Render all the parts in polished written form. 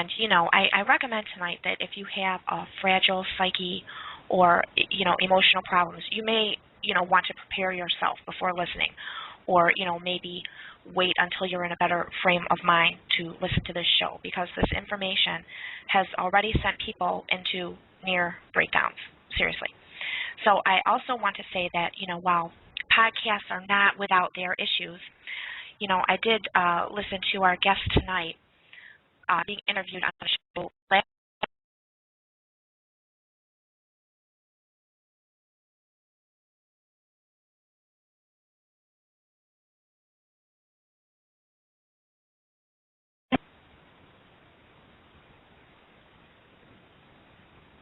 And, you know, I recommend tonight that if you have a fragile psyche or, you know, emotional problems, you may, you know, want to prepare yourself before listening, or, you know, maybe wait until you're in a better frame of mind to listen to this show, because this information has already sent people into near breakdowns, seriously. So I also want to say that, you know, while podcasts are not without their issues, you know, I did listen to our guest tonight being interviewed on the show last.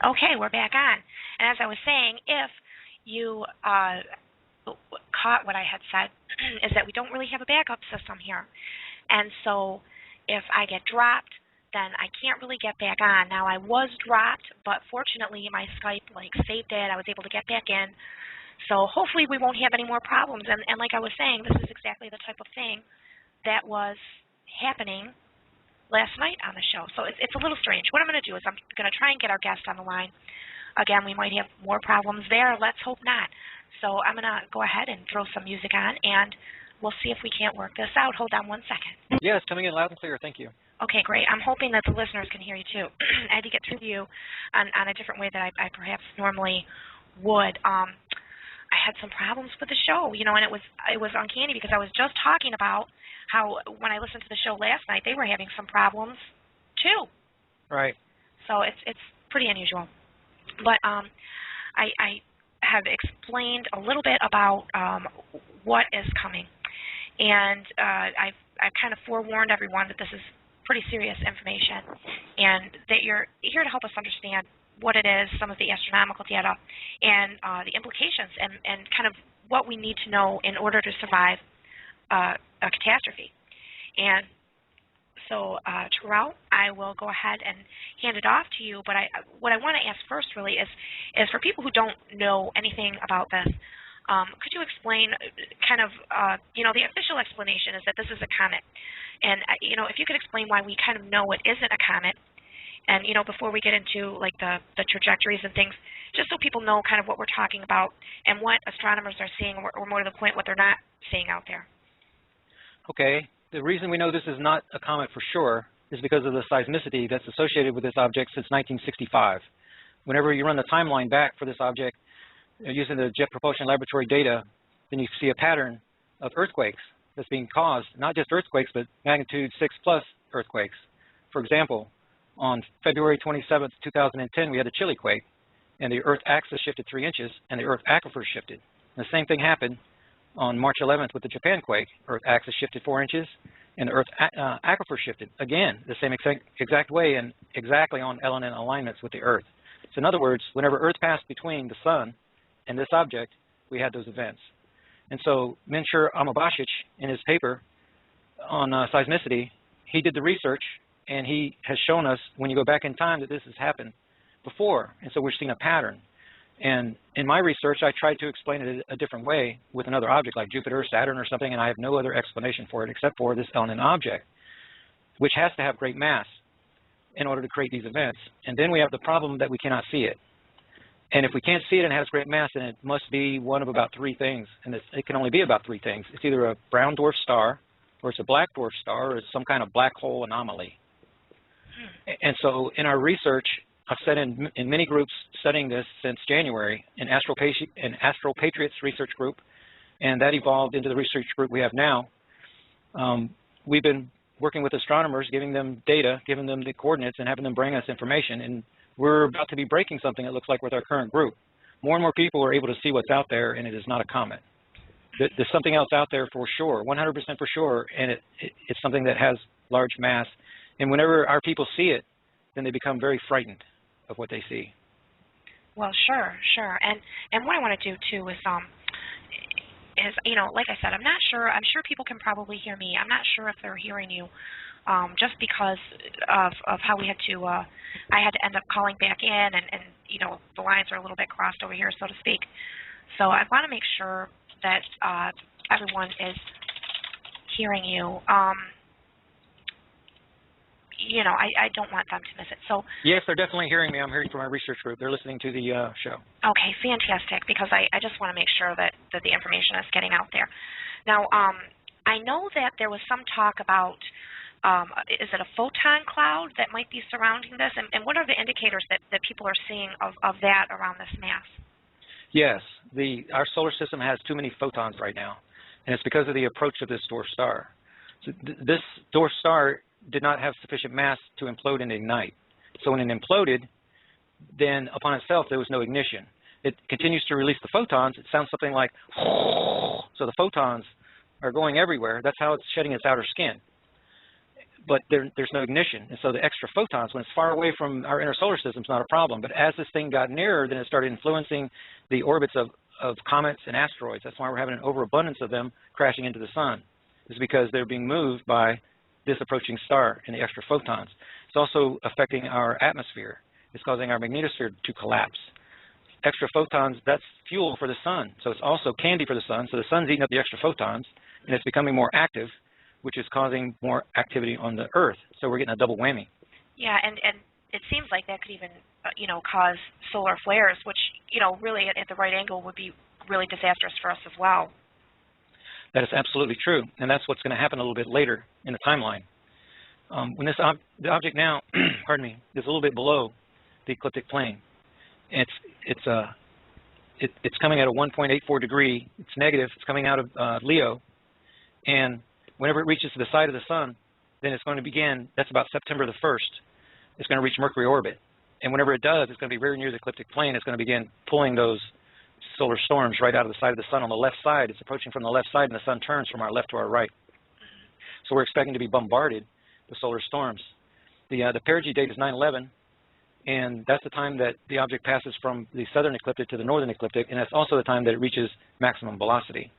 Okay, we're back on. And as I was saying, if you caught what I had said, is that we don't really have a backup system here. And so if I get dropped, then I can't really get back on. Now, I was dropped, but fortunately my Skype saved it. I was able to get back in. So hopefully we won't have any more problems. And like I was saying, this is exactly the type of thing that was happening last night on the show. So it's a little strange. What I'm going to do is I'm going to try and get our guest on the line. Again, we might have more problems there. Let's hope not. So I'm going to go ahead and throw some music on, and we'll see if we can't work this out. Hold on one second. Yeah, it's coming in loud and clear. Thank you. Okay, great. I'm hoping that the listeners can hear you, too. I had to get through to you on a different way that I perhaps normally would. I had some problems with the show, you know, and it was uncanny because I was just talking about how when I listened to the show last night, they were having some problems too. Right. So it's pretty unusual. But I have explained a little bit about what is coming, and I've kind of forewarned everyone that this is pretty serious information, and that you're here to help us understand what it is, some of the astronomical data, and the implications, and kind of what we need to know in order to survive a catastrophe. And so, Terral, I will go ahead and hand it off to you, but what I want to ask first really is for people who don't know anything about this, could you explain kind of, you know, the official explanation is that this is a comet. And, you know, if you could explain why we kind of know it isn't a comet, and, you know, before we get into, like, the trajectories and things, just so people know kind of what we're talking about and what astronomers are seeing, or more to the point, what they're not seeing out there. Okay. The reason we know this is not a comet for sure is because of the seismicity that's associated with this object since 1965. Whenever you run the timeline back for this object using the Jet Propulsion Laboratory data, then you see a pattern of earthquakes that's being caused, not just earthquakes, but magnitude 6+ earthquakes. For example, on February 27th, 2010, we had a Chile quake, and the Earth axis shifted 3 inches, and the Earth aquifer shifted. And the same thing happened on March 11th with the Japan quake. Earth axis shifted 4 inches, and the Earth aquifer shifted. Again, the same exact way, and exactly on LNN alignments with the Earth. So in other words, whenever Earth passed between the Sun and this object, we had those events. And so Minshur Amabashich, in his paper on seismicity, he did the research, and he has shown us when you go back in time that this has happened before. And so we're seeing a pattern. And in my research, I tried to explain it a different way with another object like Jupiter or Saturn or something, and I have no other explanation for it except for this LNN object, which has to have great mass in order to create these events. And then we have the problem that we cannot see it. And if we can't see it and it has great mass, then it must be one of about 3 things. And it can only be about 3 things. It's either a brown dwarf star, or it's a black dwarf star, or it's some kind of black hole anomaly. And so in our research, I've said in many groups studying this since January, in Astro Patriots research group, and that evolved into the research group we have now. We've been working with astronomers, giving them data, giving them the coordinates, and having them bring us information. And we're about to be breaking something, it looks like, with our current group. More and more people are able to see what's out there, and it is not a comet. There's something else out there for sure, 100% for sure, and it's something that has large mass. And whenever our people see it, then they become very frightened of what they see. Well, sure. And what I want to do too is you know, like I said, I'm not sure. I'm sure people can probably hear me. I'm not sure if they're hearing you, just because of how we had to. I had to end up calling back in, and you know, the lines are a little bit crossed over here, so to speak. So I want to make sure that everyone is hearing you. you know, I don't want them to miss it. So yes, they're definitely hearing me. I'm hearing from our research group. They're listening to the show. okay, fantastic, because I just want to make sure that the information is getting out there. Now, I know that there was some talk about, is it a photon cloud that might be surrounding this? And what are the indicators that people are seeing of that around this mass? Yes, our solar system has too many photons right now, and it's because of the approach of this dwarf star. So this dwarf star did not have sufficient mass to implode and ignite. So when it imploded, then upon itself there was no ignition. It continues to release the photons. It sounds something like, so the photons are going everywhere. That's how it's shedding its outer skin. But there's no ignition. And so the extra photons, when it's far away from our inner solar system, is not a problem. But as this thing got nearer, then it started influencing the orbits of comets and asteroids. That's why we're having an overabundance of them crashing into the sun. It's because they're being moved by this approaching star and the extra photons. It's also affecting our atmosphere. It's causing our magnetosphere to collapse. Extra photons, that's fuel for the sun. So it's also candy for the sun. So the sun's eating up the extra photons, and it's becoming more active, which is causing more activity on the Earth. So we're getting a double whammy. Yeah, and it seems like that could even, you know, cause solar flares, which, you know, really at the right angle would be really disastrous for us as well. That is absolutely true, and that's what's going to happen a little bit later in the timeline. When the object now, pardon me, is a little bit below the ecliptic plane, it's coming at a 1.84 degree. It's negative. It's coming out of Leo, and whenever it reaches the side of the sun, then it's going to begin. That's about September the 1st. It's going to reach Mercury orbit, and whenever it does, it's going to be very near the ecliptic plane. It's going to begin pulling those solar storms right out of the side of the sun on the left side. It's approaching from the left side, and the sun turns from our left to our right. So we're expecting to be bombarded with solar storms. The perigee date is 9/11, and that's the time that the object passes from the southern ecliptic to the northern ecliptic, and that's also the time that it reaches maximum velocity.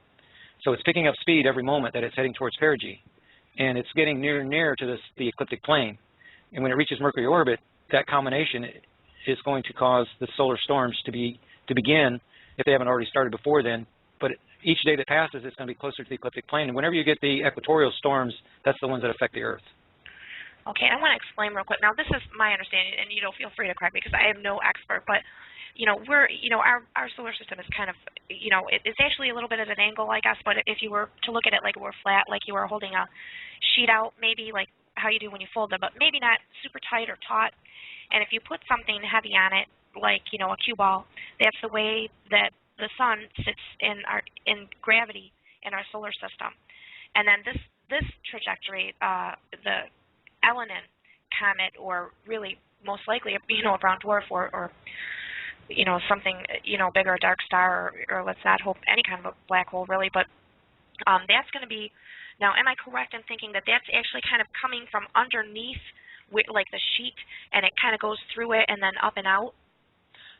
So it's picking up speed every moment that it's heading towards perigee, and it's getting nearer and nearer to the ecliptic plane. And when it reaches Mercury orbit, that combination is going to cause the solar storms to begin, if they haven't already started before then. But each day that passes, it's going to be closer to the ecliptic plane. And whenever you get the equatorial storms, that's the ones that affect the Earth. Okay, I want to explain real quick. Now, this is my understanding, and, you know, feel free to correct me because I am no expert, but, you know, our solar system is kind of, you know, it's actually a little bit at an angle, I guess, but if you were to look at it like we're flat, like you were holding a sheet out, maybe like how you do when you fold them, but maybe not super tight or taut. And if you put something heavy on it, like, you know, a cue ball, that's the way that the sun sits in gravity in our solar system. And then this trajectory, the Elenin comet, or really most likely, you know, a brown dwarf or you know, something, you know, bigger, dark star, or let's not hope any kind of a black hole really, but that's going to be, now am I correct in thinking that that's actually kind of coming from underneath, like the sheet, and it kind of goes through it and then up and out?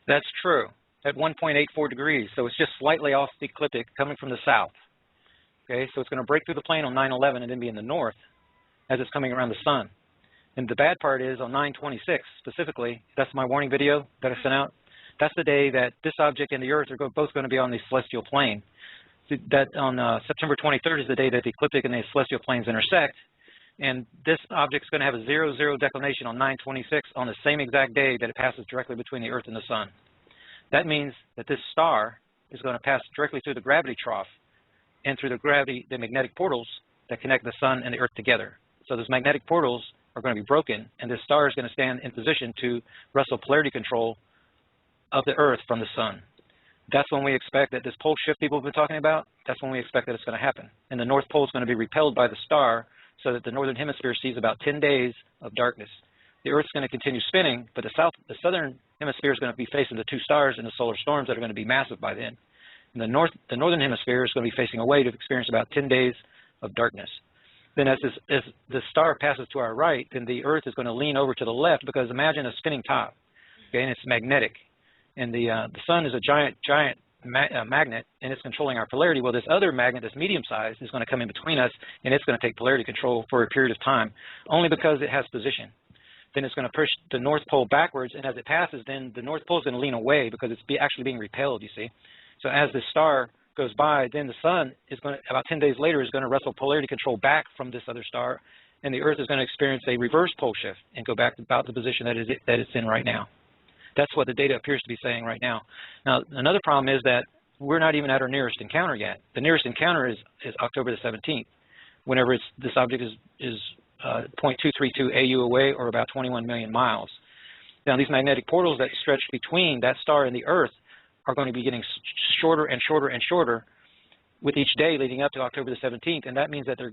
That's true, at 1.84 degrees. So it's just slightly off the ecliptic coming from the south. Okay, so it's going to break through the plane on 9/11 and then be in the north as it's coming around the sun. And the bad part is on 9/26 specifically, that's my warning video that I sent out. That's the day that this object and the Earth are both going to be on the celestial plane. That on September 23rd is the day that the ecliptic and the celestial planes intersect. And this object is going to have a 0-0 declination on 9/26 on the same exact day that it passes directly between the Earth and the sun. That means that this star is going to pass directly through the gravity trough and through the magnetic portals that connect the sun and the Earth together. So those magnetic portals are going to be broken, and this star is going to stand in position to wrestle polarity control of the Earth from the sun. That's when we expect that this pole shift people have been talking about, that's when we expect that it's going to happen. And the North Pole is going to be repelled by the star so that the northern hemisphere sees about 10 days of darkness. The Earth's going to continue spinning, but the southern hemisphere is going to be facing the two stars and the solar storms that are going to be massive by then. And the northern hemisphere is going to be facing away to experience about 10 days of darkness. Then as the star passes to our right, then the Earth is going to lean over to the left, because imagine a spinning top, okay, and it's magnetic. And the sun is a giant magnet, and it's controlling our polarity. Well, this other magnet that's medium-sized is going to come in between us, and it's going to take polarity control for a period of time, only because it has position. Then it's going to push the North Pole backwards, and as it passes, then the North Pole is going to lean away because it's actually being repelled, you see. So as this star goes by, then the sun is going to, about 10 days later, is going to wrestle polarity control back from this other star, and the Earth is going to experience a reverse pole shift and go back to about the position that it's in right now. That's what the data appears to be saying right now. Now, another problem is that we're not even at our nearest encounter yet. The nearest encounter is October the 17th, whenever this object is 0.232 AU away, or about 21 million miles. Now, these magnetic portals that stretch between that star and the Earth are going to be getting shorter and shorter and shorter with each day leading up to October the 17th, and that means that they're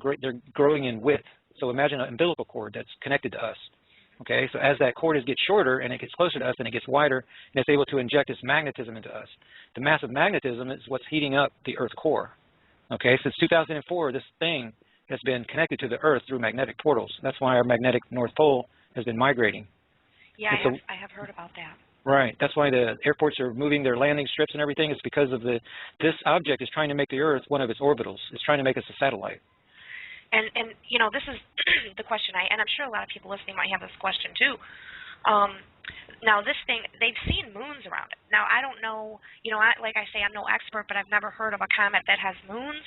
growing in width. So imagine an umbilical cord that's connected to us. Okay, so as that cord gets shorter and it gets closer to us and it gets wider, and it's able to inject its magnetism into us. The massive magnetism is what's heating up the Earth core. Okay, since 2004, this thing has been connected to the Earth through magnetic portals. That's why our magnetic North Pole has been migrating. Yeah, I have heard about that. Right. That's why the airports are moving their landing strips and everything. It's because of this object is trying to make the Earth one of its orbitals. It's trying to make us a satellite. And you know, this is the question, and I'm sure a lot of people listening might have this question too. Now, this thing, they've seen moons around it. Now, I don't know, you know, like I say, I'm no expert, but I've never heard of a comet that has moons.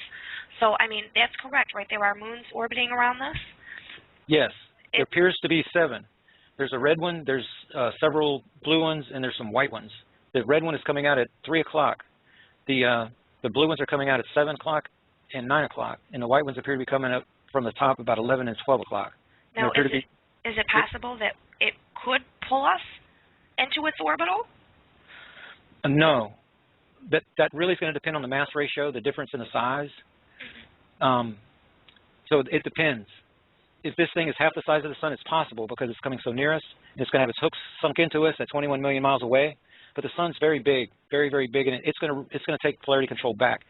So, I mean, that's correct, right? There are moons orbiting around this? Yes. There appears to be 7. There's a red one, there's several blue ones, and there's some white ones. The red one is coming out at 3 o'clock. The blue ones are coming out at 7 o'clock and 9 o'clock, and the white ones appear to be coming up from the top about 11 and 12 o'clock. Now, is it possible that it could pull us into its orbital? No. That really is going to depend on the mass ratio, the difference in the size. So it depends. If this thing is half the size of the sun, it's possible because it's coming so near us. It's going to have its hooks sunk into us at 21 million miles away. But the sun's very big, very, very big, and it's going to take polarity control back.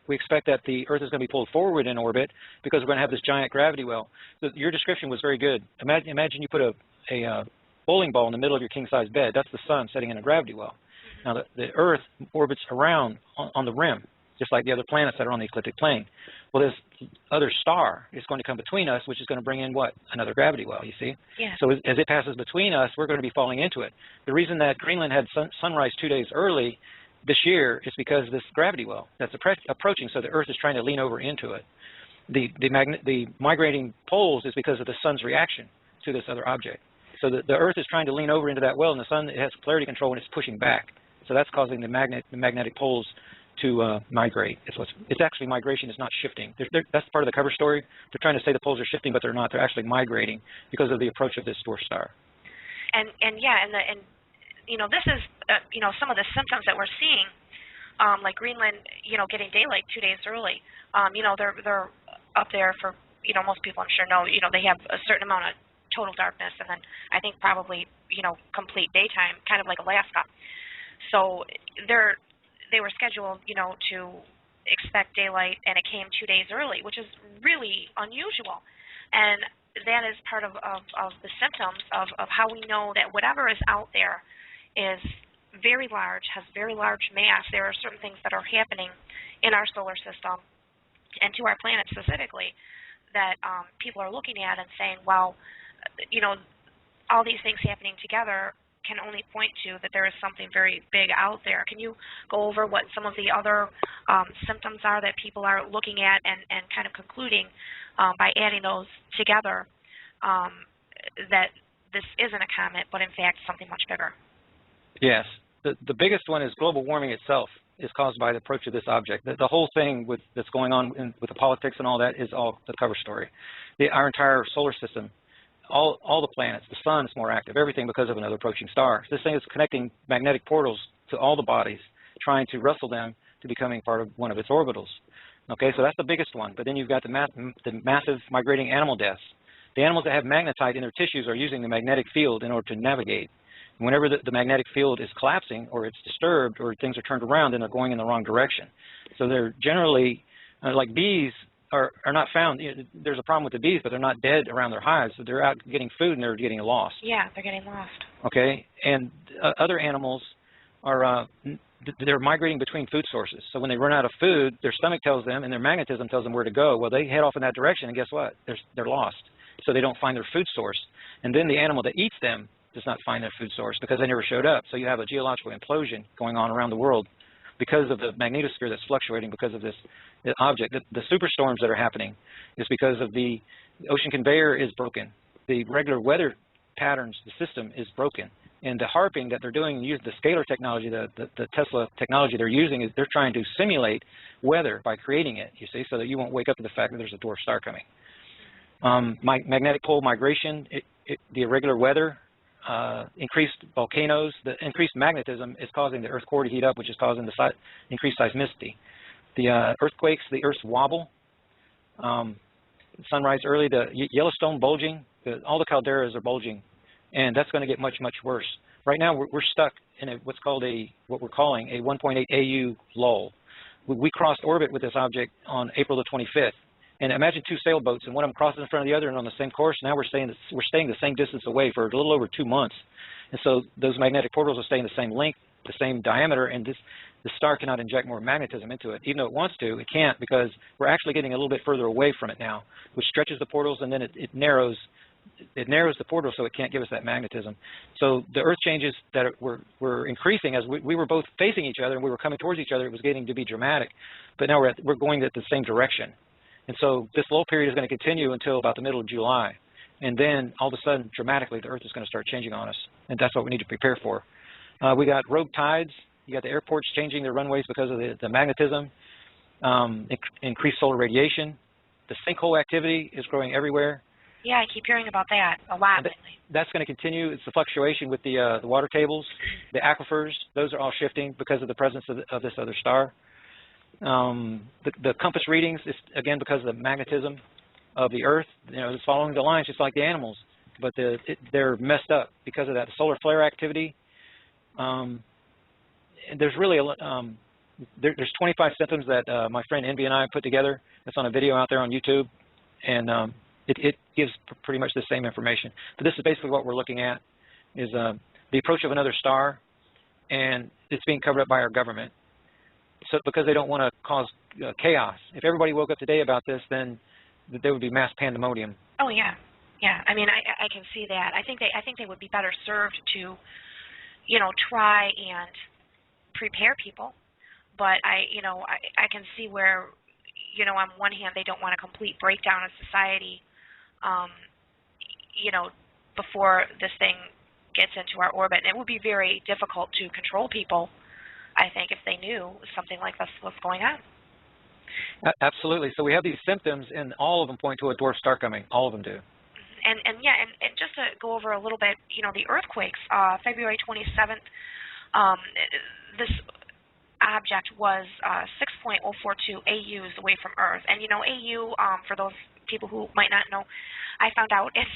We expect that the Earth is going to be pulled forward in orbit because we're going to have this giant gravity well. So your description was very good. Imagine you put a bowling ball in the middle of your king-size bed. That's the sun setting in a gravity well. Now, the Earth orbits around on the rim, just like the other planets that are on the ecliptic plane. Well, this other star is going to come between us, which is going to bring in what? Another gravity well, you see? Yeah. So as it passes between us, we're going to be falling into it. The reason that Greenland had sunrise 2 days early this year is because this gravity well that's approaching, so the Earth is trying to lean over into it. The migrating poles is because of the sun's reaction to this other object. So the Earth is trying to lean over into that well, and the sun, it has polarity control, and it's pushing back. So that's causing the magnetic poles to migrate. It's actually migration, it's not shifting. That's part of the cover story. They're trying to say the poles are shifting, but they're not. They're actually migrating because of the approach of this dwarf star. And you know, this is you know, some of the symptoms that we're seeing, like Greenland, you know, getting daylight 2 days early. You know, they're up there for, you know, most people I'm sure know, you know, they have a certain amount of total darkness, and then I think probably, you know, complete daytime, kind of like Alaska. So they were scheduled, you know, to expect daylight, and it came 2 days early, which is really unusual. And that is part of the symptoms of how we know that whatever is out there is very large, has very large mass. There are certain things that are happening in our solar system and to our planet specifically that people are looking at and saying, well, you know, all these things happening together can only point to that there is something very big out there. Can you go over what some of the other symptoms are that people are looking at and kind of concluding by adding those together that this isn't a comet, but in fact something much bigger? Yes. The biggest one is global warming itself is caused by the approach of this object. The whole thing that's going on with the politics and all that is all the cover story. Our entire solar system, all the planets, the sun is more active, everything because of another approaching star. This thing is connecting magnetic portals to all the bodies, trying to wrestle them to becoming part of one of its orbitals. Okay, so that's the biggest one. But then you've got the massive migrating animal deaths. The animals that have magnetite in their tissues are using the magnetic field in order to navigate. And whenever the magnetic field is collapsing or it's disturbed or things are turned around, then they're going in the wrong direction. So they're generally, like bees, are not found. You know, there's a problem with the bees, but they're not dead around their hives. So they're out getting food and they're getting lost. Yeah, they're getting lost. Okay, and other animals are they're migrating between food sources. So when they run out of food, their stomach tells them and their magnetism tells them where to go. Well, they head off in that direction, and guess what? They're lost. So they don't find their food source. And then the animal that eats them does not find their food source because they never showed up. So you have a geological implosion going on around the world because of the magnetosphere that's fluctuating because of this object. The superstorms that are happening is because of the The ocean conveyor is broken. The regular weather patterns, the system is broken. And the harping that they're doing, using the scalar technology, the Tesla technology they're using, is they're trying to simulate weather by creating it, you see, so that you won't wake up to the fact that there's a dwarf star coming. Magnetic pole migration, the irregular weather, increased volcanoes, the increased magnetism is causing the Earth core to heat up, which is causing the increased seismicity. The earthquakes, the Earth's wobble, sunrise early, the Yellowstone bulging, all the calderas are bulging, and that's going to get much, much worse. Right now, we're stuck in what we're calling a 1.8 AU lull. We crossed orbit with this object on April the 25th. And imagine two sailboats, and one of them crosses in front of the other and on the same course. Now we're staying the same distance away for a little over 2 months. And so those magnetic portals are staying the same length, the same diameter, and the star cannot inject more magnetism into it. Even though it wants to, it can't, because we're actually getting a little bit further away from it now, which stretches the portals, and then it narrows the portal so it can't give us that magnetism. So the Earth changes that were increasing as we were both facing each other and we were coming towards each other. It was getting to be dramatic. But now we're going at the same direction. And so this lull period is going to continue until about the middle of July. And then all of a sudden, dramatically, the Earth is going to start changing on us. And that's what we need to prepare for. We got rogue tides. You got the airports changing their runways because of the magnetism, increased solar radiation. The sinkhole activity is growing everywhere. Yeah, I keep hearing about that a lot lately. That's going to continue. It's the fluctuation with the water tables, the aquifers. Those are all shifting because of the presence of this other star. The compass readings is, again, because of the magnetism of the Earth. It's following the lines just like the animals, but they're messed up because of that. The solar flare activity. There's really there's 25 symptoms that my friend Envy and I put together. That's on a video out there on YouTube, and it gives pretty much the same information. But this is basically what we're looking at, is the approach of another star, and it's being covered up by our government. So because they don't want to cause chaos. If everybody woke up today about this, then there would be mass pandemonium. Oh yeah, yeah. I mean, I can see that. I think they would be better served to, try and prepare people. But I can see where, on one hand they don't want a complete breakdown of society, before this thing gets into our orbit. And it would be very difficult to control people, I think, if they knew something like this was going on. Absolutely. So we have these symptoms, and all of them point to a dwarf star coming. All of them do. And just to go over a little bit, the earthquakes, February 27th, this object was 6.042 AUs away from Earth. And, AU, for those people who might not know, I found out it's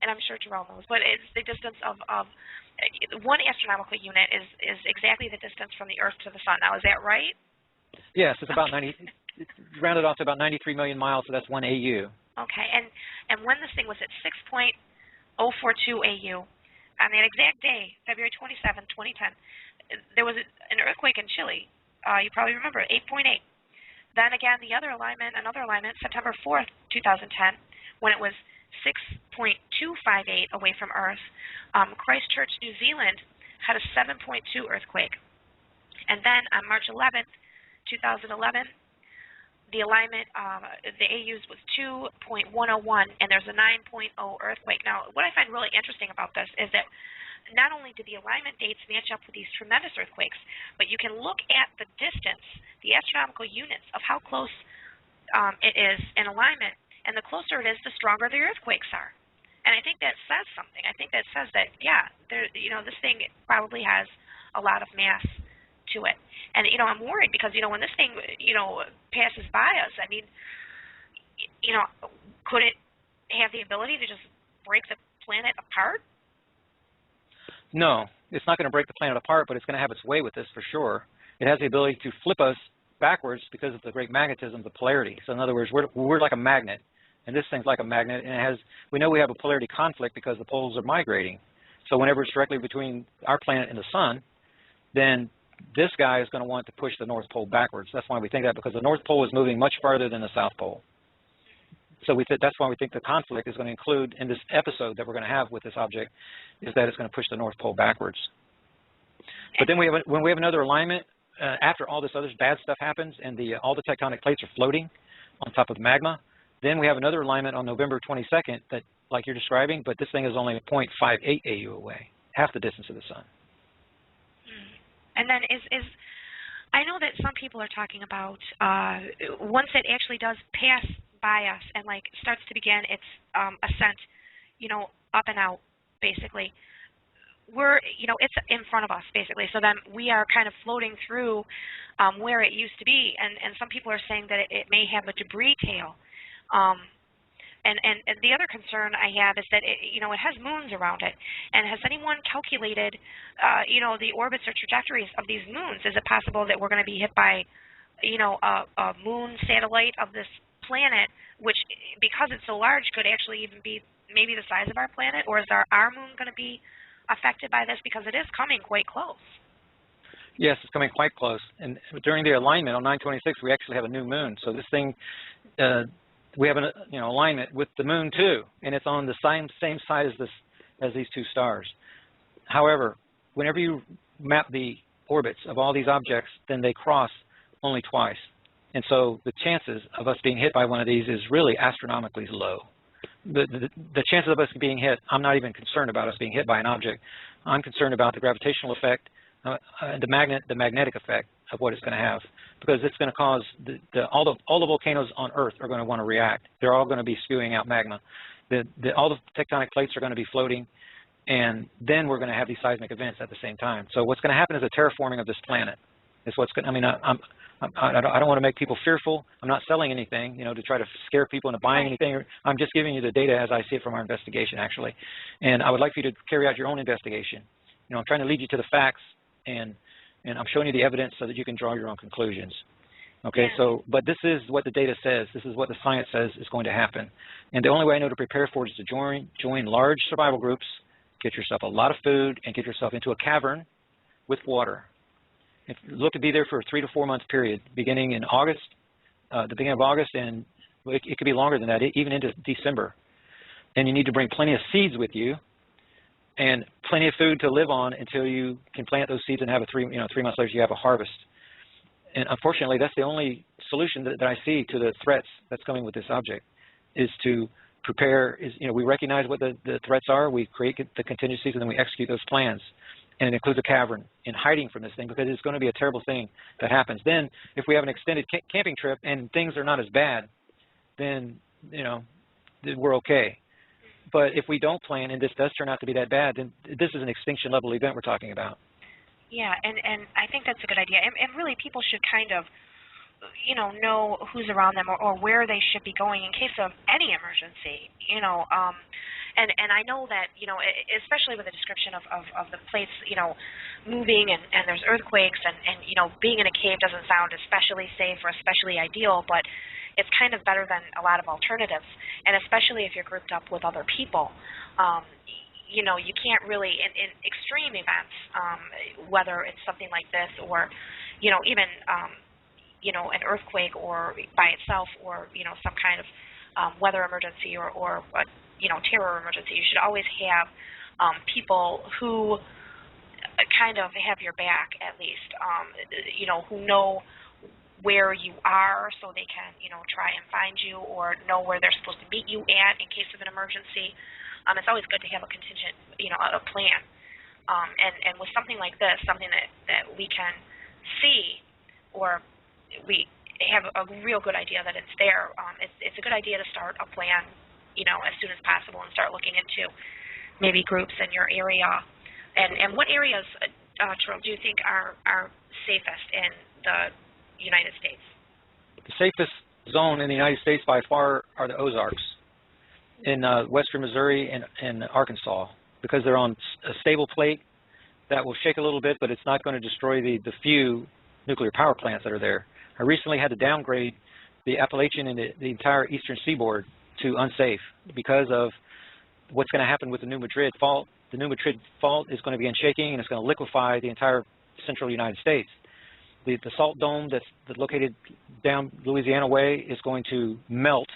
and I'm sure Terral knows, but it's the distance of one astronomical unit is exactly the distance from the Earth to the Sun. Now, is that right? Yes, it's about 90. It's rounded off to about 93 million miles, so that's 1 AU. Okay, and when this thing was at 6.042 AU, on that exact day, February 27, 2010, there was an earthquake in Chile. You probably remember it, 8.8. Then again, another alignment, September 4th, 2010, when it was 6.258 away from Earth. Christchurch, New Zealand had a 7.2 earthquake. And then on March 11th, 2011, the alignment, the AUs was 2.101, and there's a 9.0 earthquake. Now, what I find really interesting about this is that not only do the alignment dates match up with these tremendous earthquakes, but you can look at the distance, the astronomical units of how close it is in alignment, and the closer it is, the stronger the earthquakes are. And I think that says something. I think that says that, yeah, this thing probably has a lot of mass to it. And, I'm worried because, when this thing, passes by us, I mean, could it have the ability to just break the planet apart? No, it's not going to break the planet apart, but it's going to have its way with this for sure. It has the ability to flip us backwards because of the great magnetism, the polarity. So in other words, we're like a magnet, and this thing's like a magnet, and we know we have a polarity conflict because the poles are migrating. So whenever it's directly between our planet and the sun, then this guy is going to want to push the North Pole backwards. That's why we think that, because the North Pole is moving much farther than the South Pole. So that's why we think the conflict is going to include, in this episode that we're going to have with this object, is that it's going to push the North Pole backwards. But then when we have another alignment, after all this other bad stuff happens and all the tectonic plates are floating on top of the magma, Then we have another alignment on November 22nd that, like you're describing, but this thing is only 0.58 AU away, half the distance of the sun. And then I know that some people are talking about once it actually does pass by us and like starts to begin its ascent, you know, up and out, basically. It's in front of us, basically. So then we are kind of floating through where it used to be, and some people are saying that it may have a debris tail. And the other concern I have is that it has moons around it. And has anyone calculated, the orbits or trajectories of these moons? Is it possible that we're going to be hit by, a moon satellite of this planet, which, because it's so large, could actually even be maybe the size of our planet? Or is our moon going to be affected by this, because it is coming quite close? Yes, it's coming quite close. And during the alignment on 9/26, we actually have a new moon. So this thing, we have an alignment with the moon too, and it's on the same side as these two stars. However, whenever you map the orbits of all these objects, then they cross only twice. And so the chances of us being hit by one of these is really astronomically low. The chances of us being hit, I'm not even concerned about us being hit by an object. I'm concerned about the gravitational effect, the magnetic effect of what it's going to have, because it's going to cause all the volcanoes on Earth are going to want to react. They're all going to be spewing out magma. All the tectonic plates are going to be floating, and then we're going to have these seismic events at the same time. So what's going to happen is a terraforming of this planet. Is what's going. I mean, I don't want to make people fearful. I'm not selling anything, to try to scare people into buying anything. I'm just giving you the data as I see it from our investigation, actually. And I would like for you to carry out your own investigation. I'm trying to lead you to the facts, and I'm showing you the evidence so that you can draw your own conclusions. Okay, so, but this is what the data says. This is what the science says is going to happen. And the only way I know to prepare for it is to join large survival groups, get yourself a lot of food, and get yourself into a cavern with water. Look to be there for a 3 to 4 month period, beginning in August, the beginning of August, and it could be longer than that, even into December. And you need to bring plenty of seeds with you, and plenty of food to live on until you can plant those seeds and have 3 months later you have a harvest. And unfortunately, that's the only solution that I see to the threats that's coming with this object, is to prepare. We recognize what the threats are, we create the contingencies, and then we execute those plans. And it includes a cavern and hiding from this thing, because it's going to be a terrible thing that happens. Then, if we have an extended camping trip and things are not as bad, then we're okay. But if we don't plan and this does turn out to be that bad, then this is an extinction level event we're talking about. Yeah, and I think that's a good idea. And really, people should kind of, know who's around them or where they should be going in case of any emergency. And I know that, especially with the description of the plates, moving and there's earthquakes and being in a cave doesn't sound especially safe or especially ideal, but it's kind of better than a lot of alternatives. And especially if you're grouped up with other people, you can't really, in extreme events, whether it's something like this or, even, an earthquake or by itself or, some kind of weather emergency or terror emergency, you should always have people who kind of have your back, at least, who know where you are so they can, try and find you or know where they're supposed to meet you at in case of an emergency. It's always good to have a contingent, a plan. And with something like this, something that we can see or we have a real good idea that it's there, it's a good idea to start a plan, as soon as possible and start looking into maybe groups in your area. And what areas, Terral, do you think are safest in the United States? The safest zone in the United States by far are the Ozarks in western Missouri and Arkansas, because they're on a stable plate that will shake a little bit, but it's not going to destroy the few nuclear power plants that are there. I recently had to downgrade the Appalachian and the entire eastern seaboard to unsafe because of what's going to happen with the New Madrid fault. The New Madrid fault is going to begin shaking, and it's going to liquefy the entire central United States. The salt dome that's located down Louisiana way is going to melt,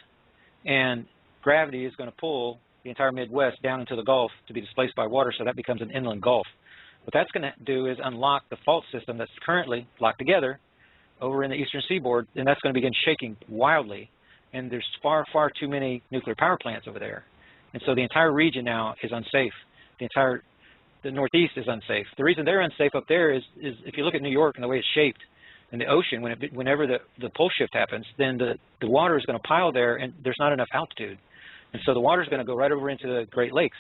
and gravity is going to pull the entire Midwest down into the Gulf to be displaced by water, so that becomes an inland Gulf. What that's going to do is unlock the fault system that's currently locked together over in the eastern seaboard, and that's going to begin shaking wildly. and there's far, far too many nuclear power plants over there. And so the entire region now is unsafe. The Northeast is unsafe. The reason they're unsafe up there is if you look at New York and the way it's shaped, in the ocean, whenever the pole shift happens, then the water is going to pile there, and there's not enough altitude. And so the water is going to go right over into the Great Lakes.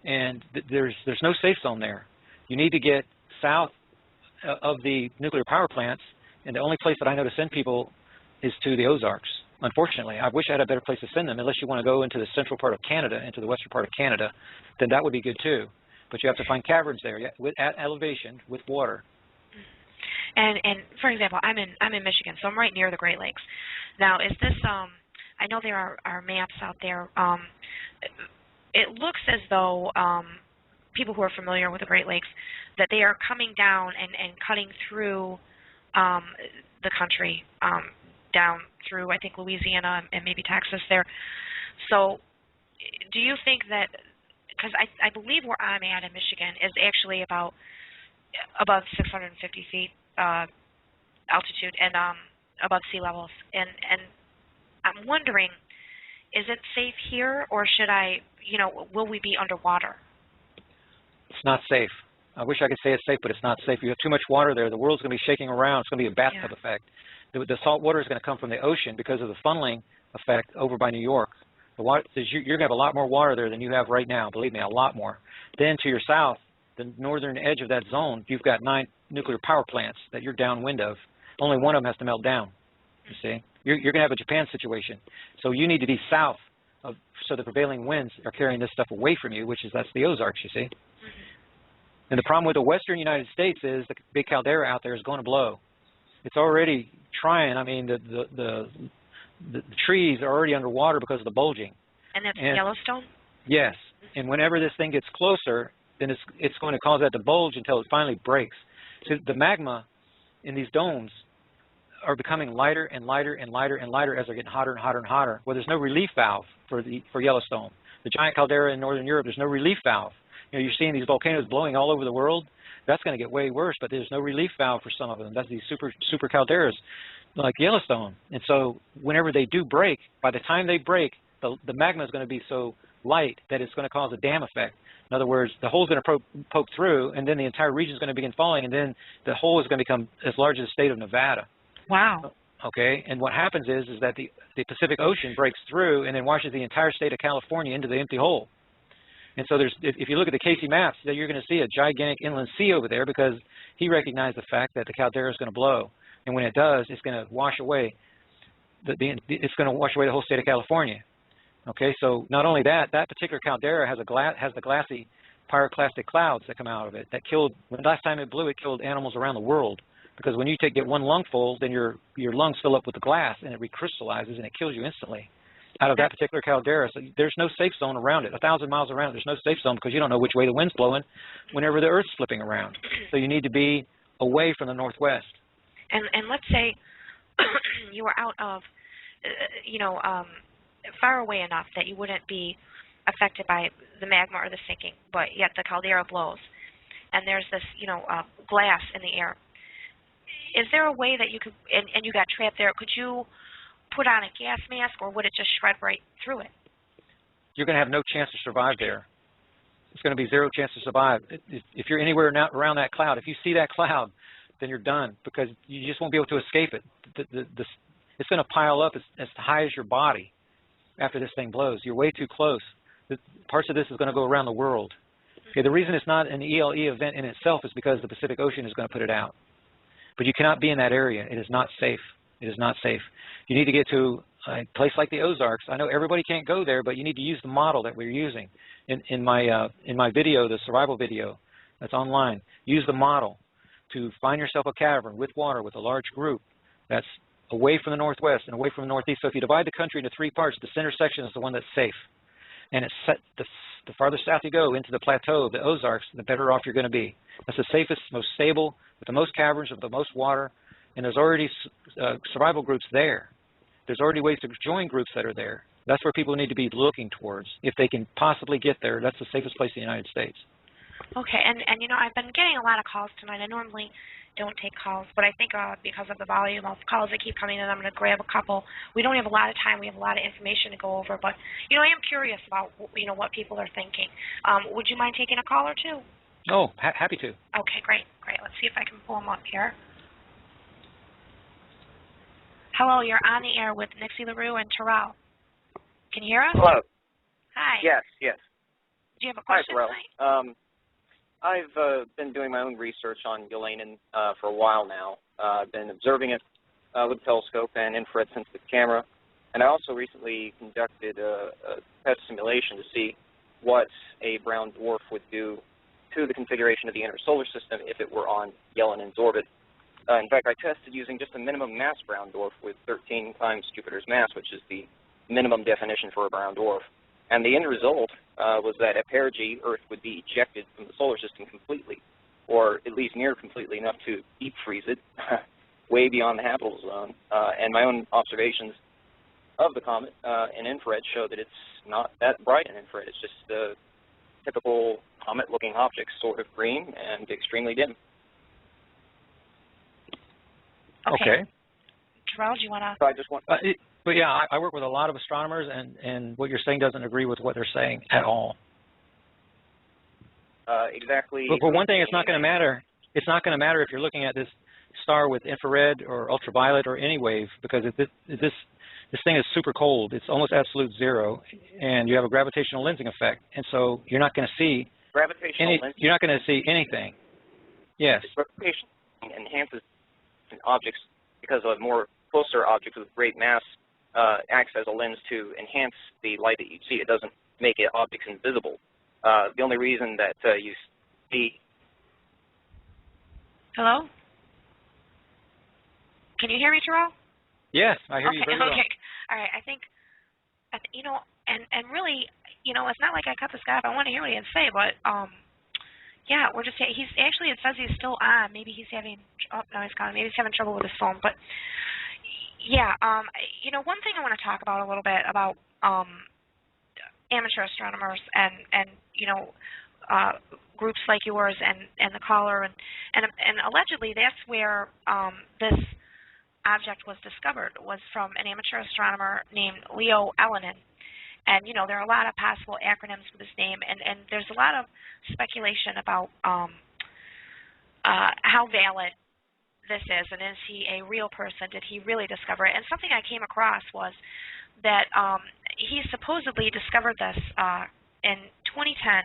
And there's no safe zone there. You need to get south of the nuclear power plants, and the only place that I know to send people is to the Ozarks. Unfortunately, I wish I had a better place to send them. Unless you want to go into the central part of Canada, into the western part of Canada, then that would be good too. But you have to find caverns there at elevation with water. And for example, I'm in Michigan, so I'm right near the Great Lakes. Now, is this I know there are maps out there. It looks as though people who are familiar with the Great Lakes, that they are coming down and cutting through the country, down through, I think, Louisiana and maybe Texas there. So do you think that, because I believe where I'm at in Michigan is actually about above 650 feet altitude and above sea levels, and I'm wondering, is it safe here, or should will we be underwater? It's not safe. I wish I could say it's safe, but it's not safe. You have too much water there. The world's going to be shaking around. It's going to be a bathtub effect. The salt water is going to come from the ocean because of the funneling effect over by New York. You're going to have a lot more water there than you have right now. Believe me, a lot more. Then to your south, the northern edge of that zone, you've got 9 nuclear power plants that you're downwind of. Only one of them has to melt down. You see, you're going to have a Japan situation. So you need to be south of, so the prevailing winds are carrying this stuff away from you, that's the Ozarks. You see. And the problem with the western United States is the big caldera out there is going to blow. It's already trying. I mean, the trees are already underwater because of the bulging. And that's Yellowstone? Yes. And whenever this thing gets closer, then it's going to cause that to bulge until it finally breaks. So the magma in these domes are becoming lighter and lighter and lighter and lighter as they're getting hotter and hotter and hotter. Well, there's no relief valve for Yellowstone. The giant caldera in northern Europe, there's no relief valve. You know, you're seeing these volcanoes blowing all over the world. That's going to get way worse, but there's no relief valve for some of them. That's these super calderas like Yellowstone. And so whenever they do break, by the time they break, the magma is going to be so light that it's going to cause a dam effect. In other words, the hole's going to poke through, and then the entire region is going to begin falling, and then the hole is going to become as large as the state of Nevada. Wow. Okay, and what happens is that the Pacific Ocean breaks through and then washes the entire state of California into the empty hole. And so if you look at the Casey maps, that you're going to see a gigantic inland sea over there because he recognized the fact that the caldera is going to blow. And when it does, it's going to wash away it's going to wash away the whole state of California. Okay, so not only that, that particular caldera has the glassy pyroclastic clouds that come out of it that killed, when last time it blew, it killed animals around the world. Because when you get one lung full, then your lungs fill up with the glass and it recrystallizes and it kills you instantly out of that particular caldera. So there's no safe zone around it. 1,000 miles around it, there's no safe zone because you don't know which way the wind's blowing whenever the Earth's flipping around. So you need to be away from the northwest. And let's say you were out of, far away enough that you wouldn't be affected by the magma or the sinking, but yet the caldera blows, and there's this, glass in the air. Is there a way that you could, and you got trapped there, could you put on a gas mask, or would it just shred right through it? You're going to have no chance to survive there. It's going to be zero chance to survive. If you're anywhere around that cloud, if you see that cloud, then you're done because you just won't be able to escape it. It's going to pile up as high as your body after this thing blows. You're way too close. Parts of this is going to go around the world. Okay, the reason it's not an ELE event in itself is because the Pacific Ocean is going to put it out. But you cannot be in that area. It is not safe. It is not safe. You need to get to a place like the Ozarks. I know everybody can't go there, but you need to use the model that we're using. In my video, the survival video that's online, use the model to find yourself a cavern with water with a large group that's away from the northwest and away from the northeast. So if you divide the country into 3 parts, the center section is the one that's safe. And it's set, the farther south you go into the plateau of the Ozarks, the better off you're going to be. That's the safest, most stable, with the most caverns, with the most water, and there's already survival groups there. There's already ways to join groups that are there. That's where people need to be looking towards. If they can possibly get there, that's the safest place in the United States. Okay, and you know, I've been getting a lot of calls tonight. I normally don't take calls, but I think because of the volume of calls that keep coming in, I'm going to grab a couple. We don't have a lot of time. We have a lot of information to go over, but you know, I am curious about what people are thinking. Would you mind taking a call or two? Oh, happy to. Okay, great, great. Let's see if I can pull them up here. Hello, you're on the air with Nixie LaRue and Terral. Can you hear us? Hello. Hi. Yes, yes. Do you have a question Hi, Terrell. tonight? I've been doing my own research on Ulanin for a while now. I've been observing it with a telescope and infrared-sensitive camera, and I also recently conducted a test simulation to see what a brown dwarf would do to the configuration of the inner solar system if it were on Ulanin's orbit. In fact, I tested using just a minimum mass brown dwarf with 13 times Jupiter's mass, which is the minimum definition for a brown dwarf. And the end result was that at perigee, Earth would be ejected from the solar system completely, or at least near completely enough to deep freeze it, way beyond the habitable zone. And my own observations of the comet in infrared show that it's not that bright in infrared. It's just a typical comet-looking object, sort of green and extremely dim. Okay. Terrell, do you want to? So I just want. But yeah, I work with a lot of astronomers, and what you're saying doesn't agree with what they're saying at all. Exactly. But for one thing, it's not going to matter. It's not going to matter if you're looking at this star with infrared or ultraviolet or any wave, because this thing is super cold. It's almost absolute zero, and you have a gravitational lensing effect, and so you're not going to see You're not going to see anything. Yes. Gravitation enhances objects because of more closer objects with great mass. Acts as a lens to enhance the light that you see. It doesn't make objects invisible. The only reason that you see... Hello? Can you hear me, Terrell? Yes, I hear you very well. Okay. All right. I think, you know, and really, you know, it's not like I cut this guy off. I want to hear what he has to say, but, yeah, we're just, he's actually, it says he's still on. Maybe he's having, oh, no, he's gone. Maybe he's having trouble with his phone, but... Yeah, you know, one thing I want to talk about a little bit about amateur astronomers and you know, groups like yours and the caller and allegedly that's where this object was discovered, was from an amateur astronomer named Leo Ellenen. And you know, there are a lot of possible acronyms for this name, and there's a lot of speculation about how valid this is, and is he a real person? Did he really discover it? And something I came across was that he supposedly discovered this in 2010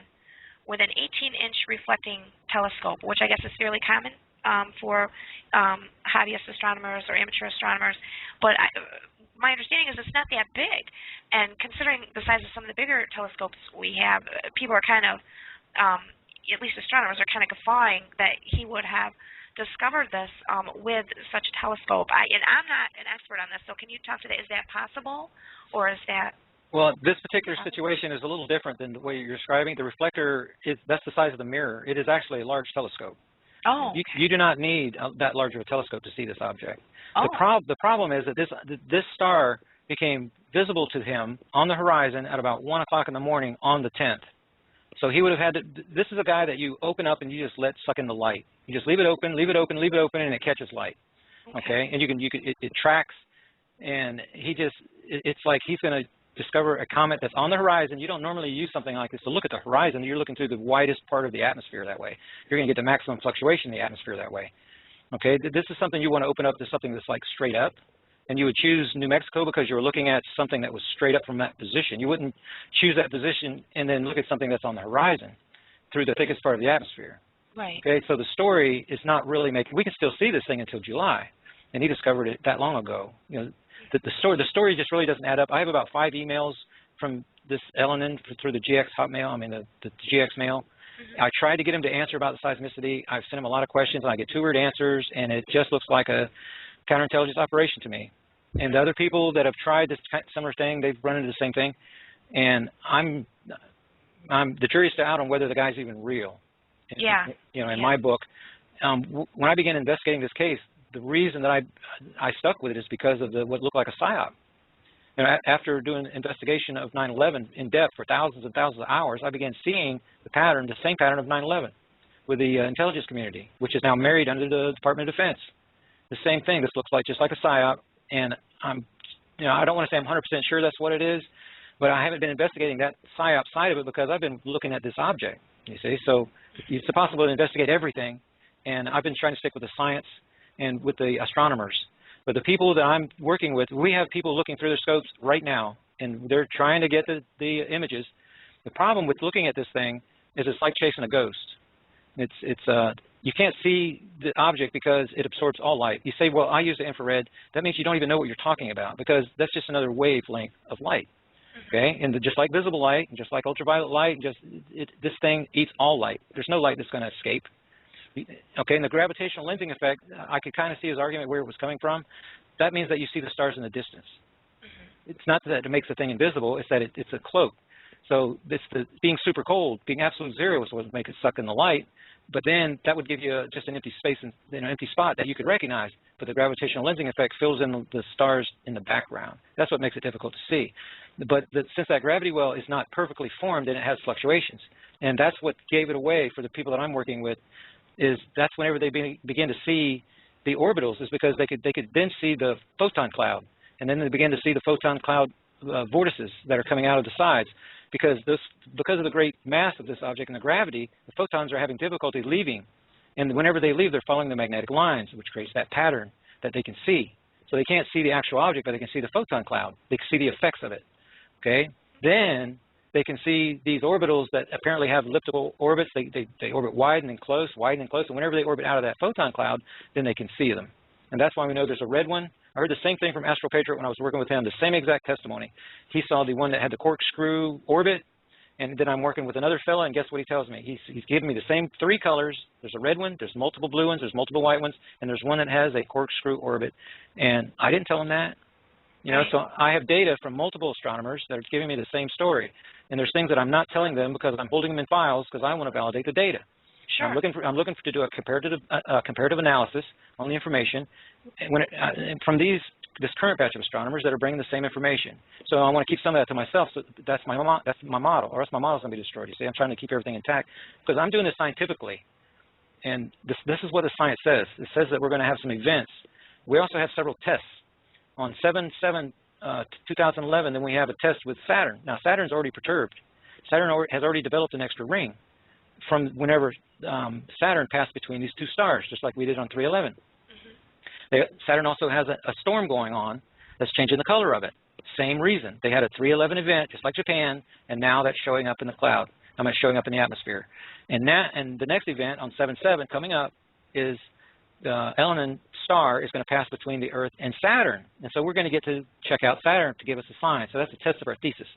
with an 18-inch reflecting telescope, which I guess is fairly common for hobbyist astronomers or amateur astronomers. But my understanding is it's not that big. And considering the size of some of the bigger telescopes we have, people are kind of, at least astronomers, are kind of guffawing that he would have discovered this with such a telescope. And I'm not an expert on this, so can you talk to that? Is that possible, or is that? Well, this particular situation is a little different than the way you're describing. The reflector that's the size of the mirror. It is actually a large telescope. Oh. Okay. You do not need that large of a telescope to see this object. Oh. The problem is that this star became visible to him on the horizon at about 1 o'clock in the morning on the 10th. So he would have had to, this is a guy that you open up and you just let suck in the light. You just leave it open, leave it open, leave it open, and it catches light. Okay? And it tracks, and it's like he's going to discover a comet that's on the horizon. You don't normally use something like this to look at the horizon. You're looking through the widest part of the atmosphere that way. You're going to get the maximum fluctuation in the atmosphere that way. Okay? This is something you want to open up to something that's like straight up. And you would choose New Mexico because you were looking at something that was straight up from that position. You wouldn't choose that position and then look at something that's on the horizon through the thickest part of the atmosphere. Right. Okay, so the story is not really making, we can still see this thing until July, and he discovered it that long ago. You know, the story just really doesn't add up. I have about 5 emails from this Ellenen through the GX Hotmail, the GX mail. I tried to get him to answer about the seismicity. I've sent him a lot of questions, and I get 2-word answers, and it just looks like a counterintelligence operation to me. And the other people that have tried this similar thing, they've run into the same thing. And I'm the jury's still out on whether the guy's even real. Yeah. You know, in my book, when I began investigating this case, the reason that I stuck with it is because of what looked like a psyop. And after doing investigation of 9/11 in depth for thousands and thousands of hours, I began seeing the pattern, the same pattern of 9/11 with the intelligence community, which is now married under the Department of Defense. The same thing. This looks like just like a PSYOP, and I don't want to say I'm 100% sure that's what it is, but I haven't been investigating that PSYOP side of it because I've been looking at this object, you see. So it's possible to investigate everything, and I've been trying to stick with the science and with the astronomers. But the people that I'm working with, we have people looking through their scopes right now, and they're trying to get the images. The problem with looking at this thing is it's like chasing a ghost. You can't see the object because it absorbs all light. You say, well, I use the infrared. That means you don't even know what you're talking about because that's just another wavelength of light. Okay, and just like visible light, and just like ultraviolet light, this thing eats all light. There's no light that's going to escape. Okay, and the gravitational lensing effect, I could kind of see his argument where it was coming from. That means that you see the stars in the distance. It's not that it makes the thing invisible, it's that it's a cloak. So being super cold, being absolute zero is what would make it suck in the light, but then that would give you just an empty space, an empty spot that you could recognize. But the gravitational lensing effect fills in the stars in the background. That's what makes it difficult to see. But since that gravity well is not perfectly formed and it has fluctuations, and that's what gave it away for the people that I'm working with, is that's whenever they begin to see the orbitals, is because they could then see the photon cloud, and then they begin to see the photon cloud vortices that are coming out of the sides, because of the great mass of this object and the gravity, the photons are having difficulty leaving, and whenever they leave, they're following the magnetic lines, which creates that pattern that they can see. So they can't see the actual object, but they can see the photon cloud. They can see the effects of it. Okay, then they can see these orbitals that apparently have elliptical orbits. They orbit wide and then close, and whenever they orbit out of that photon cloud, then they can see them. And that's why we know there's a red one. I heard the same thing from Astro Patriot when I was working with him, the same exact testimony. He saw the one that had the corkscrew orbit, and then I'm working with another fella, and guess what he tells me? He's giving me the same three colors. There's a red one, there's multiple blue ones, there's multiple white ones, and there's one that has a corkscrew orbit. And I didn't tell him that. So I have data from multiple astronomers that are giving me the same story. And there's things that I'm not telling them because I'm holding them in files because I want to validate the data. Sure. I'm looking to do a comparative analysis on the information from this current batch of astronomers that are bringing the same information. So I want to keep some of that to myself. So that's my model, or else my model's going to be destroyed. You see, I'm trying to keep everything intact because I'm doing this scientifically. And this is what the science says. It says that we're going to have some events. We also have several tests. On 7/7/2011, then we have a test with Saturn. Now, Saturn's already perturbed. Saturn has already developed an extra ring from whenever Saturn passed between these two stars, just like we did on 3/11. Saturn also has a storm going on that's changing the color of it. Same reason. They had a 3/11 event, just like Japan, and now that's showing up in the cloud. It's showing up in the atmosphere. And the next event on 7/7 coming up is the Elenin star is going to pass between the Earth and Saturn. And so we're going to get to check out Saturn to give us a sign. So that's a test of our thesis.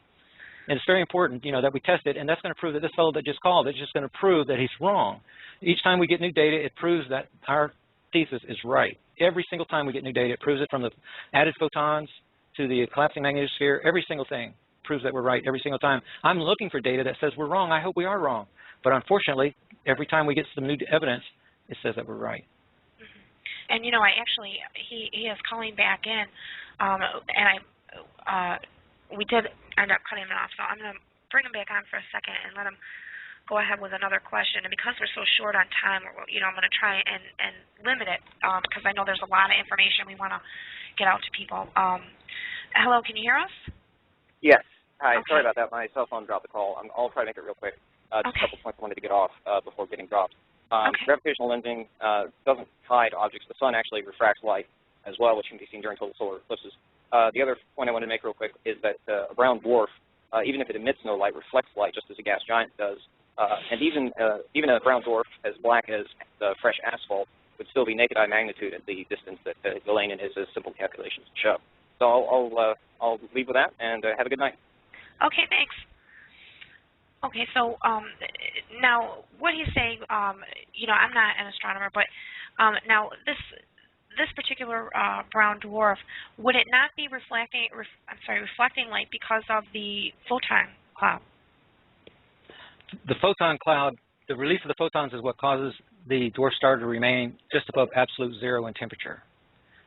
And it's very important, that we test it, and that's going to prove that this fellow that just called, it's just going to prove that he's wrong. Each time we get new data, it proves that our thesis is right. Every single time we get new data, it proves it, from the added photons to the collapsing magnetosphere. Every single thing proves that we're right every single time. I'm looking for data that says we're wrong. I hope we are wrong. But unfortunately, every time we get some new evidence, it says that we're right. And he is calling back in, and we did end up cutting him off, so I'm going to bring him back on for a second and let him go ahead with another question. And because we're so short on time, I'm going to try and limit it because I know there's a lot of information we want to get out to people. Hello, can you hear us? Yes. Hi. Okay. Sorry about that. My cell phone dropped the call. I'll try to make it real quick. Just a couple points I wanted to get off before getting dropped. Gravitational lensing doesn't tie to objects. The sun actually refracts light as well, which can be seen during total solar eclipses. The other point I wanted to make real quick is that a brown dwarf, even if it emits no light, reflects light just as a gas giant does. And even a brown dwarf as black as the fresh asphalt would still be naked eye magnitude at the distance that Elaine and his simple calculations show. So I'll leave with that, and have a good night. Okay, thanks. Okay, so now what he's saying, I'm not an astronomer, but now this particular brown dwarf, would it not be reflecting light because of the photon cloud? The photon cloud, the release of the photons is what causes the dwarf star to remain just above absolute zero in temperature.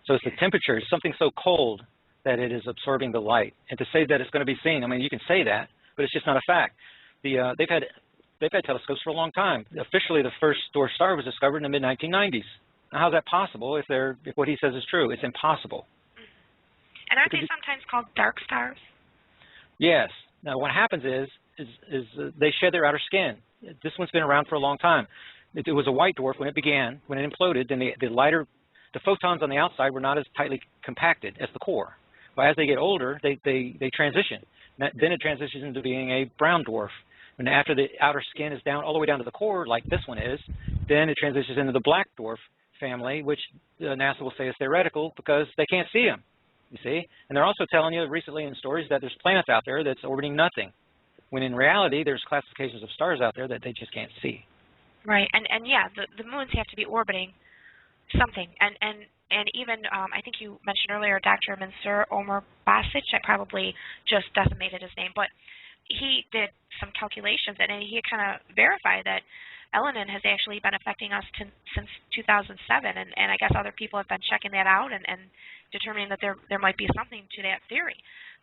So it's the temperature, it's something so cold that it is absorbing the light. And to say that it's going to be seen, I mean, you can say that, but it's just not a fact. They've had telescopes for a long time. Officially, the first dwarf star was discovered in the mid-1990s. Now, how's that possible if what he says is true? It's impossible. And aren't they sometimes called dark stars? Yes. Now, what happens is they shed their outer skin. This one's been around for a long time. It was a white dwarf when it began. When it imploded, then the photons on the outside were not as tightly compacted as the core. But as they get older, they transition. Then it transitions into being a brown dwarf. And after the outer skin is down all the way down to the core, like this one is, then it transitions into the black dwarf family, which NASA will say is theoretical because they can't see them, you see. And they're also telling you recently in stories that there's planets out there that's orbiting nothing, when in reality there's classifications of stars out there that they just can't see. Right, and yeah, the moons have to be orbiting something. And even, I think you mentioned earlier, Dr. Mansour Omar Basic, I probably just decimated his name, but he did some calculations, and he kind of verified that Elenin has actually been affecting us since 2007, and I guess other people have been checking that out and determining that there might be something to that theory.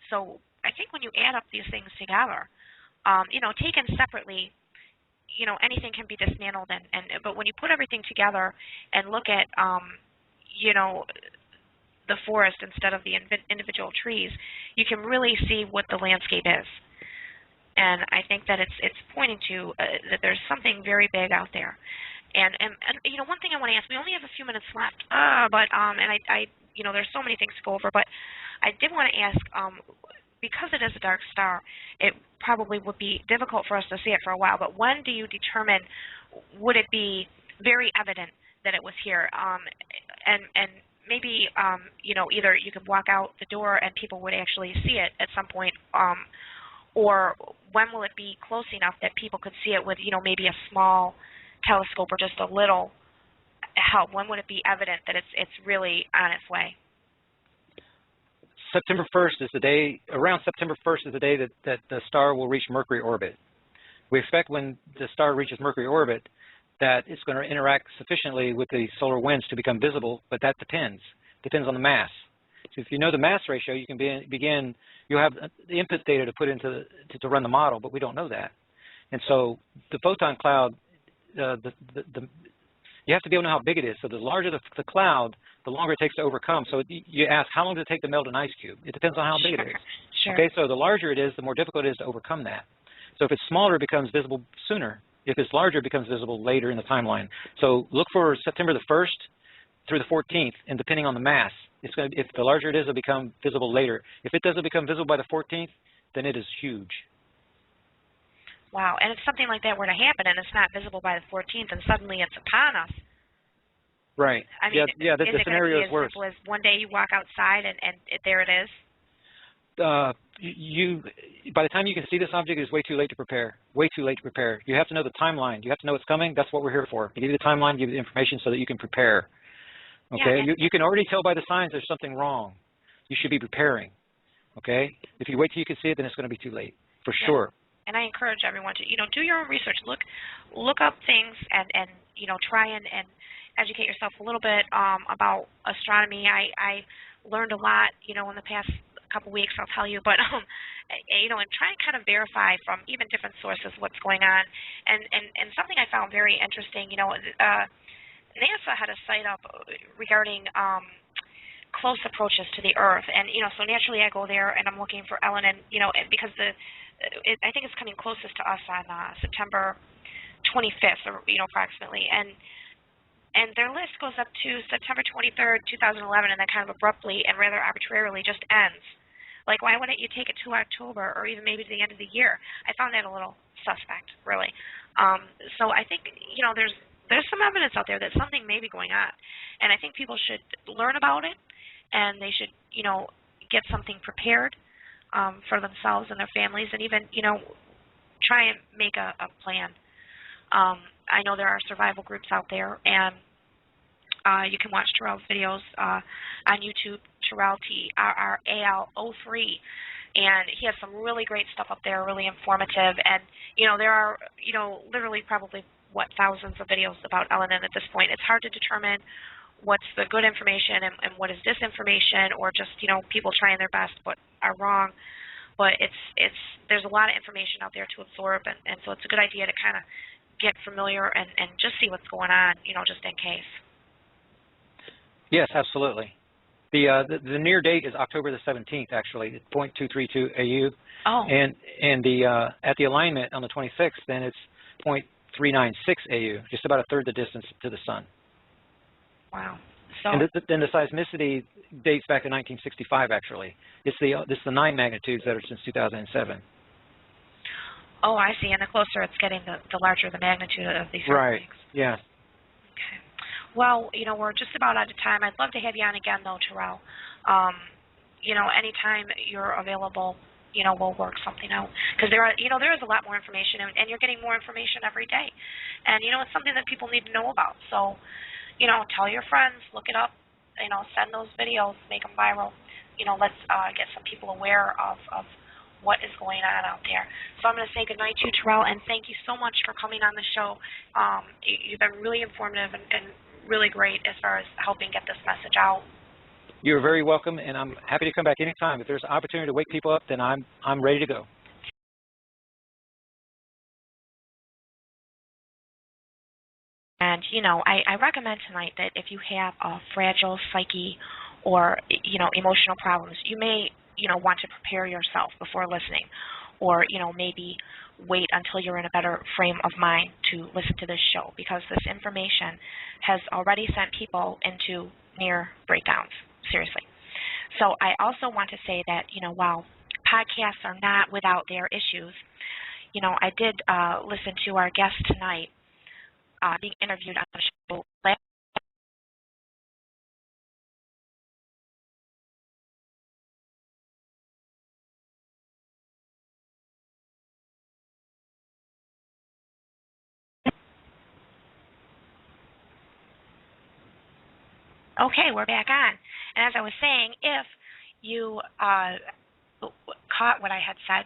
So I think when you add up these things together, taken separately, anything can be dismantled, but when you put everything together and look at, the forest instead of the individual trees, you can really see what the landscape is. And I think that it's pointing to that there's something very big out there. And one thing I want to ask, we only have a few minutes left, but I there's so many things to go over, but I did want to ask, because it is a dark star, it probably would be difficult for us to see it for a while, but when do you determine, would it be very evident that it was here? And maybe, either you could walk out the door and people would actually see it at some point, or when will it be close enough that people could see it with, maybe a small telescope or just a little help? When would it be evident that it's really on its way? September 1st is the day, around September 1st is the day that the star will reach Mercury orbit. We expect when the star reaches Mercury orbit that it's going to interact sufficiently with the solar winds to become visible, but that depends on the mass. So if you know the mass ratio, you can you'll have the input data to put into to run the model, but we don't know that. And so the photon cloud, you have to be able to know how big it is. So the larger the cloud, the longer it takes to overcome. So you ask, how long does it take to melt an ice cube? It depends on how big it is. Sure. Okay, so the larger it is, the more difficult it is to overcome that. So if it's smaller, it becomes visible sooner. If it's larger, it becomes visible later in the timeline. So look for September the 1st through the 14th, and depending on the mass, if the larger it is, it'll become visible later. If it doesn't become visible by the 14th, then it is huge. Wow, and if something like that were to happen and it's not visible by the 14th and suddenly it's upon us. Right. I mean, yeah, the scenario is worse. Is it as simple as one day you walk outside and there it is? By the time you can see this object, it's way too late to prepare. Way too late to prepare. You have to know the timeline. You have to know it's coming. That's what we're here for. To give you the timeline, give you the information so that you can prepare. Okay, yeah. you can already tell by the signs there's something wrong. You should be preparing. Okay, if you wait till you can see it, then it's going to be too late for sure. And I encourage everyone to do your own research. Look up things and try and educate yourself a little bit about astronomy. I learned a lot in the past couple weeks, I'll tell you, but and try and kind of verify from even different sources what's going on. And something I found very interesting, NASA had a site up regarding close approaches to the Earth, and so naturally I go there and I'm looking for Elenin, because I think it's coming closest to us on September 25th, or approximately, and their list goes up to September 23rd, 2011, and then kind of abruptly and rather arbitrarily just ends. Like, why wouldn't you take it to October or even maybe to the end of the year? I found that a little suspect, really. So I think there's some evidence out there that something may be going on, and I think people should learn about it, and they should get something prepared for themselves and their families, and even try and make a plan. I know there are survival groups out there, and you can watch Terrell's videos on YouTube, Terral, Terral03, and he has some really great stuff up there, really informative, and there are literally probably thousands of videos about Elenin at this point. It's hard to determine what's the good information and what is disinformation, or just, you know, people trying their best but are wrong. But there's a lot of information out there to absorb, and so it's a good idea to kind of get familiar and just see what's going on, you know, just in case. Yes, absolutely. The near date is October the 17th, actually, 0.232 AU. Oh. And the at the alignment on the 26th, then it's 0.396 AU, just about a third the distance to the sun. Wow. So. And then the seismicity dates back to 1965. Actually, it's the 9 magnitudes that are since 2007. Oh, I see. And the closer it's getting, the larger the magnitude of these earthquakes. Right. Yeah. Okay. Well, you know, we're just about out of time. I'd love to have you on again, though, Terral. You know, anytime you're available, you know, we'll work something out. Because there is a lot more information, and you're getting more information every day. And, you know, it's something that people need to know about. So, you know, tell your friends, look it up, you know, send those videos, make them viral. You know, let's get some people aware of what is going on out there. So I'm going to say goodnight to you, Terral, and thank you so much for coming on the show. You've been really informative and really great as far as helping get this message out. You're very welcome, and I'm happy to come back anytime. If there's an opportunity to wake people up, then I'm ready to go. And, you know, I recommend tonight that if you have a fragile psyche or, you know, emotional problems, you may, you know, want to prepare yourself before listening, or, you know, maybe wait until you're in a better frame of mind to listen to this show, because this information has already sent people into near breakdowns, seriously. So I also want to say that, you know, while podcasts are not without their issues, you know, I did listen to our guest tonight being interviewed on the show last. Okay, we're back on. And as I was saying, if you caught what I had said,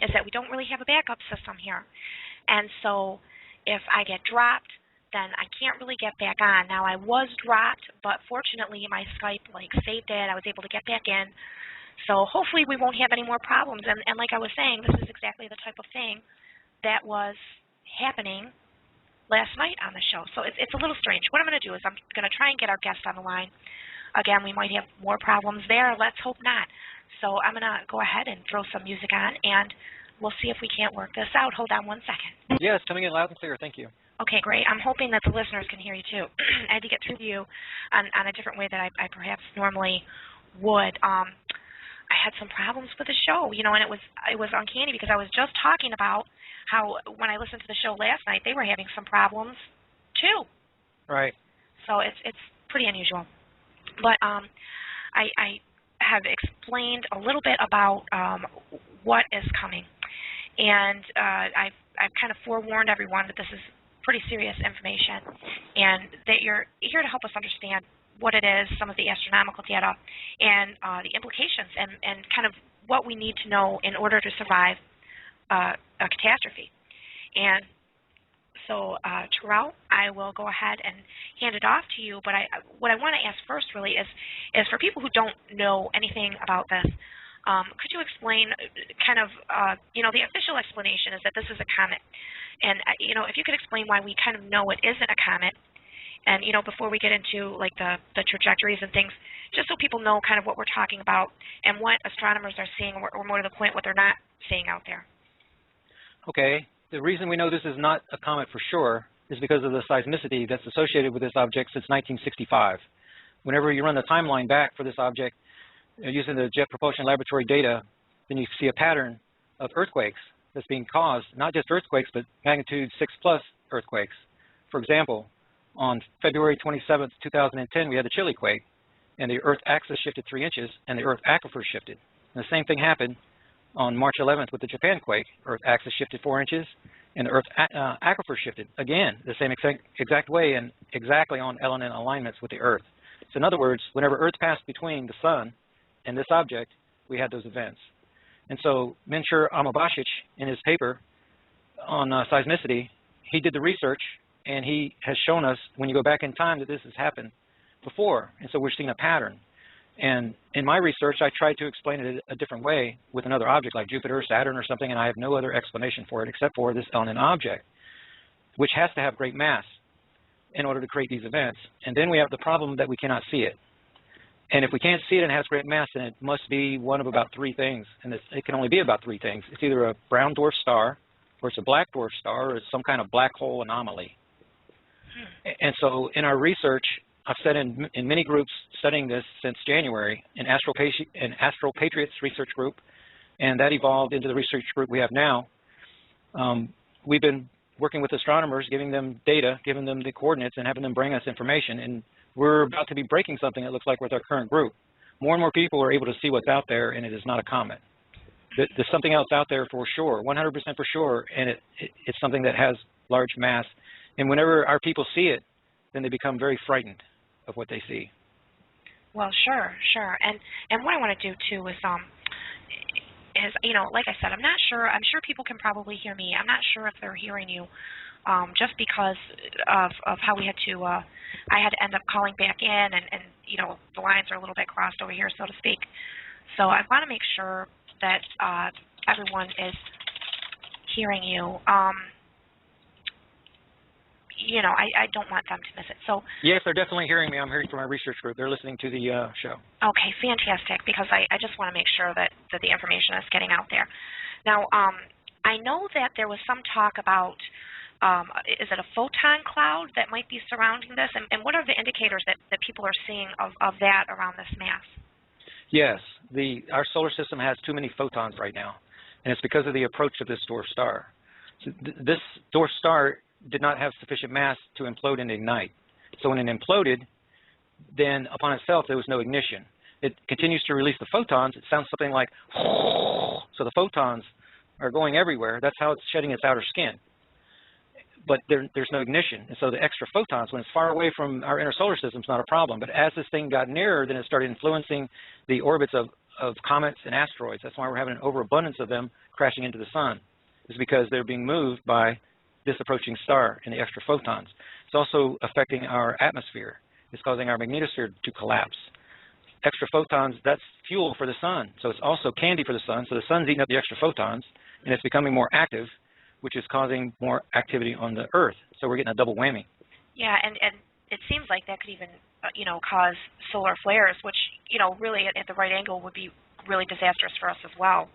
is that we don't really have a backup system here. And so if I get dropped, then I can't really get back on. Now, I was dropped, but fortunately my Skype saved it. I was able to get back in. So hopefully we won't have any more problems. And like I was saying, this is exactly the type of thing that was happening last night on the show. So it's a little strange. What I'm going to do is I'm going to try and get our guest on the line. Again, we might have more problems there. Let's hope not. So I'm going to go ahead and throw some music on, and we'll see if we can't work this out. Hold on one second. Yeah, it's coming in loud and clear. Thank you. Okay, great. I'm hoping that the listeners can hear you, too. I had to get through to you on a different way that I perhaps normally would. I had some problems with the show, you know, and it was uncanny, because I was just talking about how when I listened to the show last night, they were having some problems too. Right. So it's pretty unusual. But I have explained a little bit about what is coming, and I've kind of forewarned everyone that this is pretty serious information, and that you're here to help us understand what it is, some of the astronomical data, and the implications, and kind of what we need to know in order to survive a catastrophe. And so, Terral, I will go ahead and hand it off to you, but what I want to ask first really is for people who don't know anything about this, could you explain kind of, you know, the official explanation is that this is a comet. And, you know, if you could explain why we kind of know it isn't a comet, and, you know, before we get into, like, the trajectories and things, just so people know kind of what we're talking about and what astronomers are seeing, or more to the point, what they're not seeing out there. Okay. The reason we know this is not a comet for sure is because of the seismicity that's associated with this object since 1965. Whenever you run the timeline back for this object using the Jet Propulsion Laboratory data, then you see a pattern of earthquakes that's being caused, not just earthquakes, but magnitude 6+ earthquakes. For example, on February 27th, 2010, we had the Chile quake, and the Earth axis shifted 3 inches, and the Earth aquifer shifted. And the same thing happened on March 11th with the Japan quake. Earth axis shifted 4 inches, and the Earth aquifer shifted. Again, the same exact way, and exactly on element alignments with the Earth. So in other words, whenever Earth passed between the Sun and this object, we had those events. And so Minshur Amobashich, in his paper on seismicity, he did the research, and he has shown us, when you go back in time, that this has happened before, and so we're seeing a pattern. And in my research, I tried to explain it a different way with another object like Jupiter or Saturn or something, and I have no other explanation for it except for this element object, which has to have great mass in order to create these events. And then we have the problem that we cannot see it. And if we can't see it and it has great mass, then it must be one of about three things, and it can only be about three things. It's either a brown dwarf star, or it's a black dwarf star, or it's some kind of black hole anomaly. And so in our research, I've said in many groups studying this since January, in Astro Patriots research group, and that evolved into the research group we have now. We've been working with astronomers, giving them data, giving them the coordinates, and having them bring us information. And we're about to be breaking something, it looks like, with our current group. More and more people are able to see what's out there, and it is not a comet. There's something else out there for sure, 100% for sure, and it's something that has large mass. And whenever our people see it, then they become very frightened of what they see. Well, sure. And what I want to do too is you know, like I said, I'm not sure. I'm sure people can probably hear me. I'm not sure if they're hearing you, just because of how we had to. I had to end up calling back in, and you know, the lines are a little bit crossed over here, so to speak. So I want to make sure that everyone is hearing you. You know, I don't want them to miss it. So yes, they're definitely hearing me. I'm hearing from our research group. They're listening to the show. Okay, fantastic, because I just want to make sure that the information is getting out there. Now, I know that there was some talk about, is it a photon cloud that might be surrounding this? And what are the indicators that people are seeing of that around this mass? Yes, our solar system has too many photons right now, and it's because of the approach of this dwarf star. So this dwarf star did not have sufficient mass to implode and ignite. So when it imploded, then upon itself there was no ignition. It continues to release the photons. It sounds something like, so the photons are going everywhere. That's how it's shedding its outer skin. But there's no ignition. And so the extra photons, when it's far away from our inner solar system, is not a problem. But as this thing got nearer, then it started influencing the orbits of comets and asteroids. That's why we're having an overabundance of them crashing into the sun. It's because they're being moved by this approaching star and the extra photons. It's also affecting our atmosphere. It's causing our magnetosphere to collapse. Extra photons, that's fuel for the sun. So it's also candy for the sun. So the sun's eating up the extra photons, and it's becoming more active, which is causing more activity on the Earth. So we're getting a double whammy. Yeah, and it seems like that could even, you know, cause solar flares, which, you know, really at the right angle would be really disastrous for us as well.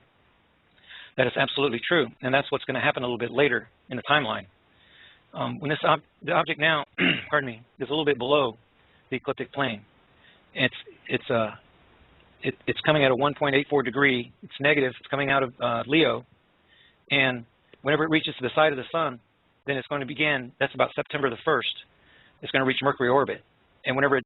That is absolutely true, and that's what's going to happen a little bit later in the timeline. When the object now, pardon me, is a little bit below the ecliptic plane, it's coming at a 1.84 degree. It's negative. It's coming out of Leo, and whenever it reaches to the side of the sun, then it's going to begin. That's about September the 1st. It's going to reach Mercury orbit, and whenever it